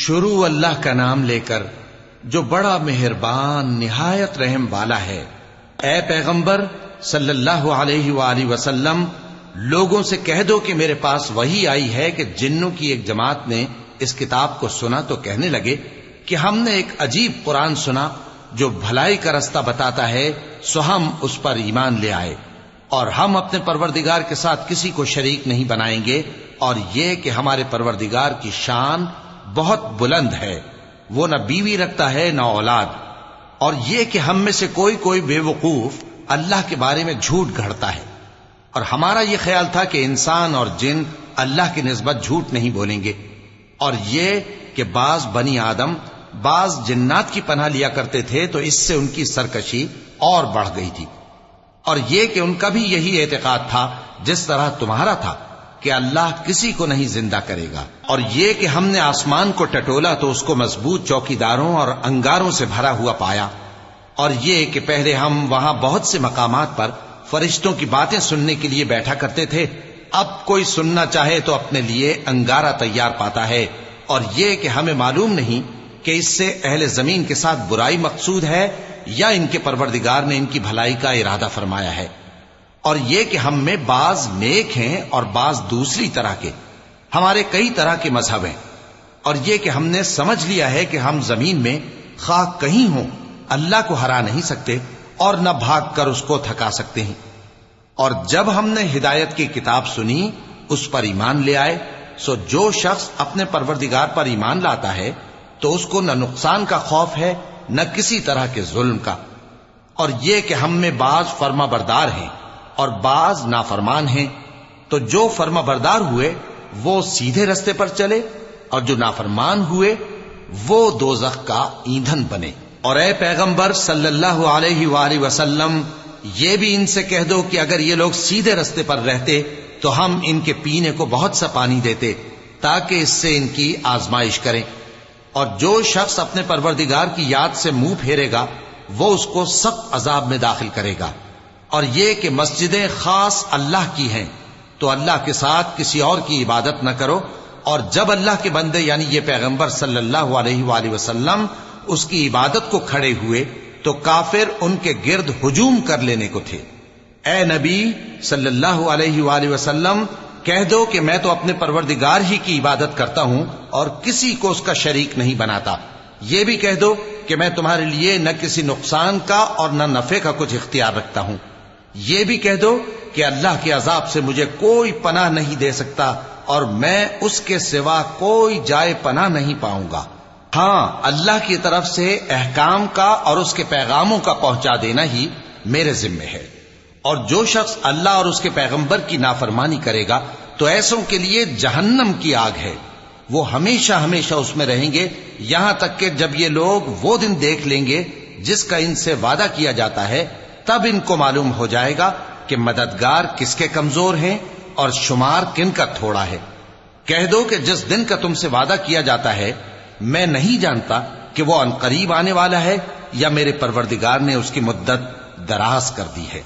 شروع اللہ کا نام لے کر جو بڑا مہربان نہایت رحم والا ہے۔ اے پیغمبر صلی اللہ علیہ وآلہ وسلم، لوگوں سے کہہ دو کہ میرے پاس وحی آئی ہے کہ جنوں کی ایک جماعت نے اس کتاب کو سنا تو کہنے لگے کہ ہم نے ایک عجیب قرآن سنا جو بھلائی کا رستہ بتاتا ہے، سو ہم اس پر ایمان لے آئے، اور ہم اپنے پروردگار کے ساتھ کسی کو شریک نہیں بنائیں گے، اور یہ کہ ہمارے پروردگار کی شان بہت بلند ہے، وہ نہ بیوی رکھتا ہے نہ اولاد، اور یہ کہ ہم میں سے کوئی بے وقوف اللہ کے بارے میں جھوٹ گھڑتا ہے، اور ہمارا یہ خیال تھا کہ انسان اور جن اللہ کی نسبت جھوٹ نہیں بولیں گے، اور یہ کہ بعض بنی آدم بعض جنات کی پناہ لیا کرتے تھے تو اس سے ان کی سرکشی اور بڑھ گئی تھی، اور یہ کہ ان کا بھی یہی اعتقاد تھا جس طرح تمہارا تھا کہ اللہ کسی کو نہیں زندہ کرے گا، اور یہ کہ ہم نے آسمان کو ٹٹولا تو اس کو مضبوط چوکیداروں اور انگاروں سے بھرا ہوا پایا، اور یہ کہ پہلے ہم وہاں بہت سے مقامات پر فرشتوں کی باتیں سننے کے لیے بیٹھا کرتے تھے، اب کوئی سننا چاہے تو اپنے لیے انگارہ تیار پاتا ہے، اور یہ کہ ہمیں معلوم نہیں کہ اس سے اہل زمین کے ساتھ برائی مقصود ہے یا ان کے پروردگار نے ان کی بھلائی کا ارادہ فرمایا ہے، اور یہ کہ ہم میں بعض نیک ہیں اور بعض دوسری طرح کے، ہمارے کئی طرح کے مذہب ہیں، اور یہ کہ ہم نے سمجھ لیا ہے کہ ہم زمین میں خواہ کہیں ہوں اللہ کو ہرا نہیں سکتے اور نہ بھاگ کر اس کو تھکا سکتے ہیں، اور جب ہم نے ہدایت کی کتاب سنی اس پر ایمان لے آئے، سو جو شخص اپنے پروردگار پر ایمان لاتا ہے تو اس کو نہ نقصان کا خوف ہے نہ کسی طرح کے ظلم کا، اور یہ کہ ہم میں بعض فرما بردار ہیں اور بعض نافرمان ہیں، تو جو فرما بردار ہوئے وہ سیدھے رستے پر چلے، اور جو نافرمان ہوئے وہ دوزخ کا ایندھن بنے۔ اور اے پیغمبر صلی اللہ علیہ وآلہ وسلم، یہ بھی ان سے کہہ دو کہ اگر یہ لوگ سیدھے رستے پر رہتے تو ہم ان کے پینے کو بہت سا پانی دیتے تاکہ اس سے ان کی آزمائش کریں، اور جو شخص اپنے پروردگار کی یاد سے منہ پھیرے گا وہ اس کو سخت عذاب میں داخل کرے گا، اور یہ کہ مسجدیں خاص اللہ کی ہیں تو اللہ کے ساتھ کسی اور کی عبادت نہ کرو، اور جب اللہ کے بندے یعنی یہ پیغمبر صلی اللہ علیہ وآلہ وسلم اس کی عبادت کو کھڑے ہوئے تو کافر ان کے گرد ہجوم کر لینے کو تھے۔ اے نبی صلی اللہ علیہ وآلہ وسلم، کہہ دو کہ میں تو اپنے پروردگار ہی کی عبادت کرتا ہوں اور کسی کو اس کا شریک نہیں بناتا، یہ بھی کہہ دو کہ میں تمہارے لیے نہ کسی نقصان کا اور نہ نفع کا کچھ اختیار رکھتا ہوں، یہ بھی کہہ دو کہ اللہ کے عذاب سے مجھے کوئی پناہ نہیں دے سکتا اور میں اس کے سوا کوئی جائے پناہ نہیں پاؤں گا، ہاں اللہ کی طرف سے احکام کا اور اس کے پیغاموں کا پہنچا دینا ہی میرے ذمہ ہے، اور جو شخص اللہ اور اس کے پیغمبر کی نافرمانی کرے گا تو ایسوں کے لیے جہنم کی آگ ہے، وہ ہمیشہ ہمیشہ اس میں رہیں گے، یہاں تک کہ جب یہ لوگ وہ دن دیکھ لیں گے جس کا ان سے وعدہ کیا جاتا ہے، تب ان کو معلوم ہو جائے گا کہ مددگار کس کے کمزور ہیں اور شمار کن کا تھوڑا ہے۔ کہہ دو کہ جس دن کا تم سے وعدہ کیا جاتا ہے میں نہیں جانتا کہ وہ عنقریب آنے والا ہے یا میرے پروردگار نے اس کی مدت دراز کر دی ہے۔